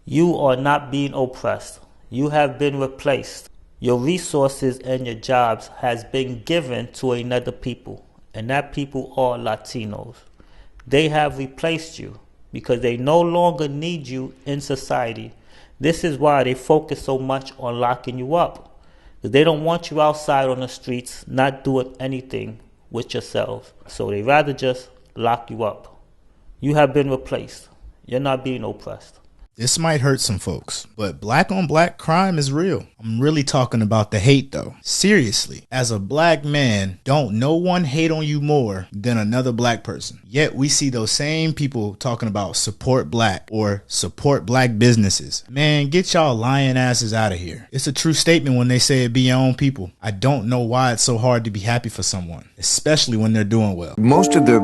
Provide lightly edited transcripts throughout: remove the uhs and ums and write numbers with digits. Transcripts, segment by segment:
You are not being oppressed. You have been replaced. Your resources and your jobs has been given to another people, and that people are Latinos. They have replaced you because they no longer need you in society. This is why they focus so much on locking you up, because they don't want you outside on the streets not doing anything with yourselves. So they rather just lock you up. You have been replaced. You're not being oppressed. This might hurt some folks, but black on black crime is real. I'm really talking about the hate though. Seriously, as a black man, don't no one hate on you more than another black person. Yet we see those same people talking about support black or support black businesses. Man, get y'all lying asses out of here. It's a true statement when they say it be your own people. I don't know why it's so hard to be happy for someone, especially when they're doing well. Most of the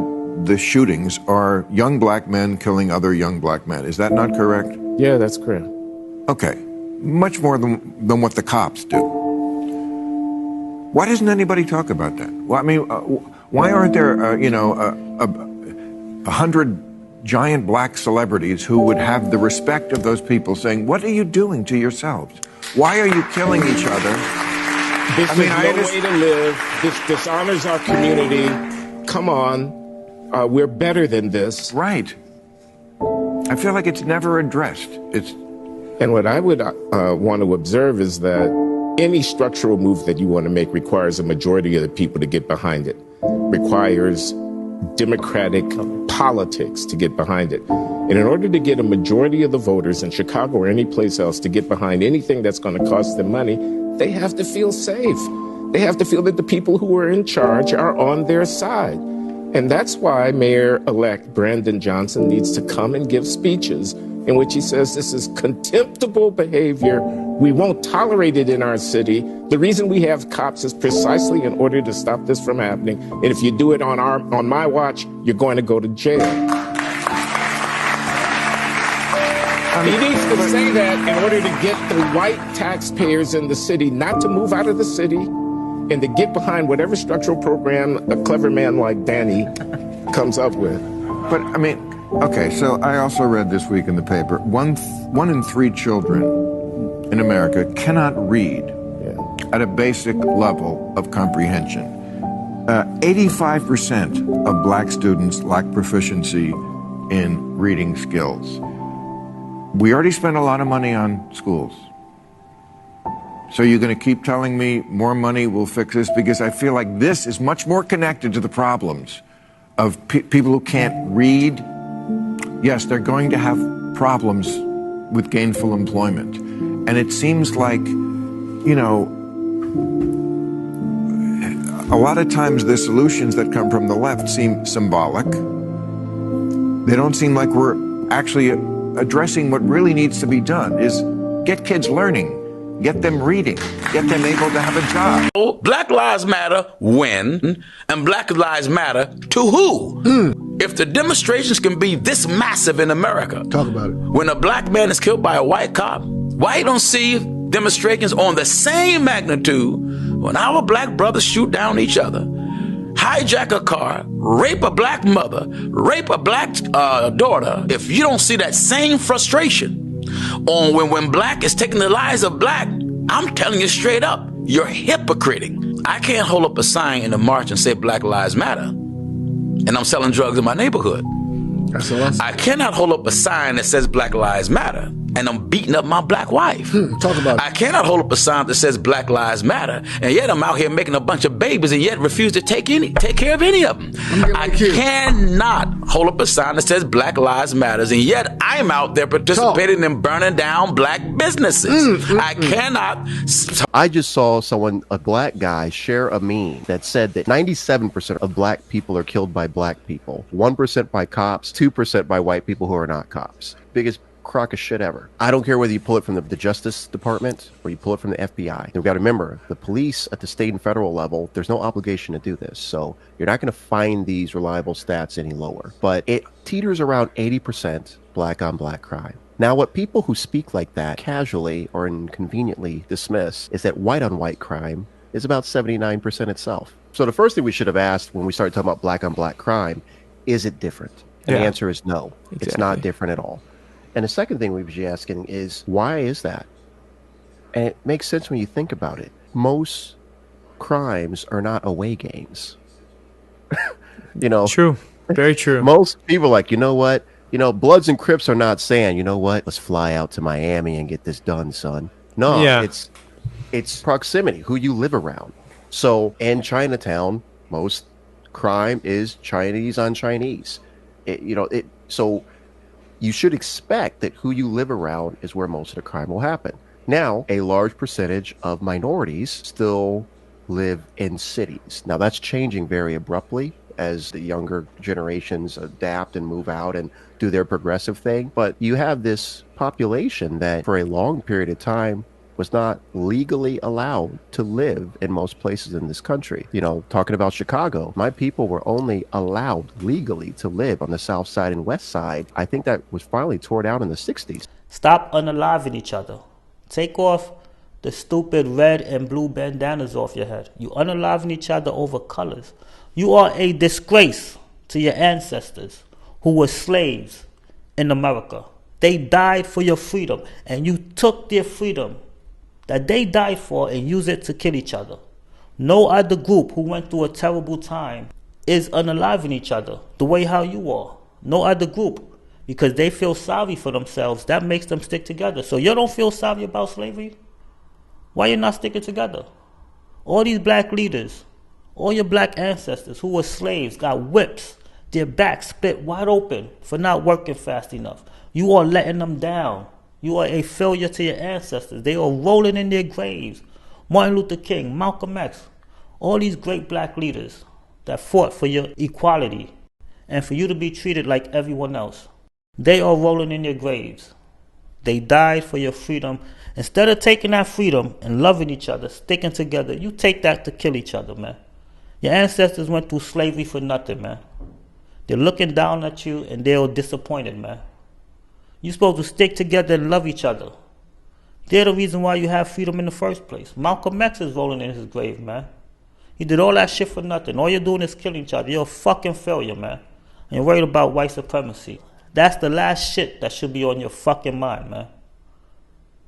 shootings are young black men killing other young black men. Is that not correct? Yeah, that's correct. Okay. Much more than what the cops do. Why doesn't anybody talk about that? Well, I mean, why aren't there, 100 giant black celebrities who would have the respect of those people saying, what are you doing to yourselves? Why are you killing each other? This is no way to live. This dishonors our community. Come on. We're better than this. Right. I feel like it's never addressed. And what I would want to observe is that any structural move that you want to make requires a majority of the people to get behind it, requires democratic politics to get behind it. And in order to get a majority of the voters in Chicago or any place else to get behind anything that's going to cost them money, they have to feel safe. They have to feel that the people who are in charge are on their side. And that's why Mayor-elect Brandon Johnson needs to come and give speeches in which he says this is contemptible behavior. We won't tolerate it in our city. The reason we have cops is precisely in order to stop this from happening. And if you do it on my watch, you're going to go to jail. He needs to say that in order to get the white taxpayers in the city not to move out of the city, and to get behind whatever structural program a clever man like Danny comes up with. But, I mean, okay, so I also read this week in the paper, one in 3 children in America cannot read at a basic level of comprehension. 85% of black students lack proficiency in reading skills. We already spend a lot of money on schools. So you're going to keep telling me more money will fix this? Because I feel like this is much more connected to the problems of people who can't read. Yes, they're going to have problems with gainful employment. And it seems like, a lot of times the solutions that come from the left seem symbolic. They don't seem like we're actually addressing what really needs to be done, is get kids learning. Get them reading. Get them able to have a job. Black Lives Matter when, and Black Lives Matter to who? If the demonstrations can be this massive in America, talk about it. When a black man is killed by a white cop, why you don't see demonstrations on the same magnitude when our black brothers shoot down each other, hijack a car, rape a black mother, rape a black daughter? If you don't see that same frustration on when black is taking the lives of black, I'm telling you straight up, you're hypocriting. I can't hold up a sign in the march and say Black Lives Matter, and I'm selling drugs in my neighborhood. That's awesome. I cannot hold up a sign that says Black Lives Matter, and I'm beating up my black wife. Talk about it. I cannot hold up a sign that says Black Lives Matter, and yet I'm out here making a bunch of babies and yet refuse to take care of any of them. I cannot hold up a sign that says Black Lives Matters, and yet I'm out there participating in burning down black businesses. I cannot. I just saw a black guy, share a meme that said that 97% of black people are killed by black people, 1% by cops, 2% by white people who are not cops. Biggest crock of shit ever. I don't care whether you pull it from the Justice Department or you pull it from the FBI. You've got to remember, the police at the state and federal level, there's no obligation to do this. So you're not going to find these reliable stats any lower. But it teeters around 80% black on black crime. Now, what people who speak like that casually or inconveniently dismiss is that white on white crime is about 79% itself. So the first thing we should have asked when we started talking about black on black crime, is it different? And the answer is no, It's not different at all. And the second thing we should be asking is, why is that? And it makes sense when you think about it. Most crimes are not away games. You know, True. Very true. most people are like, you know what? You know, Bloods and Crips are not saying, you know what? Let's fly out to Miami and get this done, son. No, Yeah. it's proximity, who you live around. So in Chinatown, most crime is Chinese on Chinese. So you should expect that who you live around is where most of the crime will happen. Now, a large percentage of minorities still live in cities. Now, that's changing very abruptly as the younger generations adapt and move out and do their progressive thing. But you have this population that for a long period of time was not legally allowed to live in most places in this country. You know, talking about Chicago, my people were only allowed legally to live on the south side and west side. I think that was finally torn out in the 60s. Stop unaliving each other. Take off the stupid red and blue bandanas off your head. You unaliving each other over colors. You are a disgrace to your ancestors who were slaves in America. They died for your freedom, and you took their freedom that they died for and used it to kill each other. No other group who went through a terrible time is unaliving each other the way how you are. No other group. Because they feel sorry for themselves. That makes them stick together. So you don't feel sorry about slavery? Why you not sticking together? All these black leaders, all your black ancestors who were slaves got whips, their backs split wide open for not working fast enough. You are letting them down. You are a failure to your ancestors. They are rolling in their graves. Martin Luther King, Malcolm X, all these great black leaders that fought for your equality and for you to be treated like everyone else. They are rolling in their graves. They died for your freedom. Instead of taking that freedom and loving each other, sticking together, you take that to kill each other, man. Your ancestors went through slavery for nothing, man. They're looking down at you and they're disappointed, man. You're supposed to stick together and love each other. They're the reason why you have freedom in the first place. Malcolm X is rolling in his grave, man. He did all that shit for nothing. All you're doing is killing each other. You're a fucking failure, man. And you're worried about white supremacy. That's the last shit that should be on your fucking mind, man.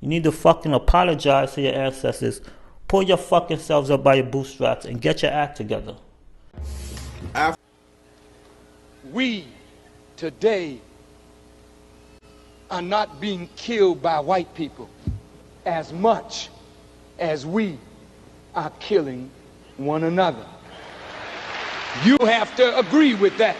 You need to fucking apologize to your ancestors. Pull your fucking selves up by your bootstraps and get your act together. We today are not being killed by white people as much as we are killing one another. You have to agree with that.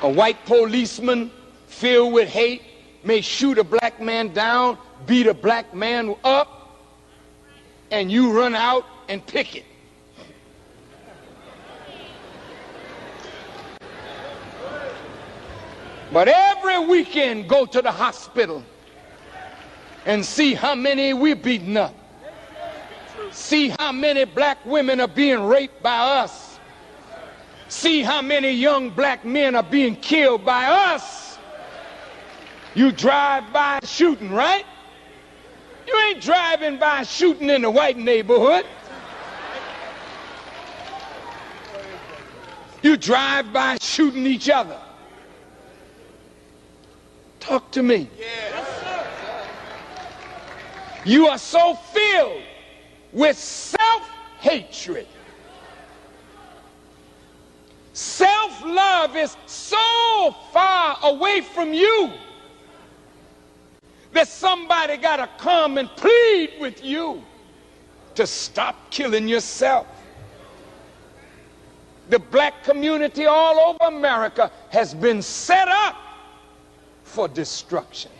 A white policeman filled with hate may shoot a black man down, beat a black man up, and you run out and picket. But every weekend go to the hospital and see how many we're beating up. See how many black women are being raped by us. See how many young black men are being killed by us. You drive by shooting, right? You ain't driving by shooting in the white neighborhood. You drive by shooting each other. Talk to me. You are so filled with self-hatred. Self-love is so far away from you that somebody got to come and plead with you to stop killing yourself. The black community all over America has been set up for destruction.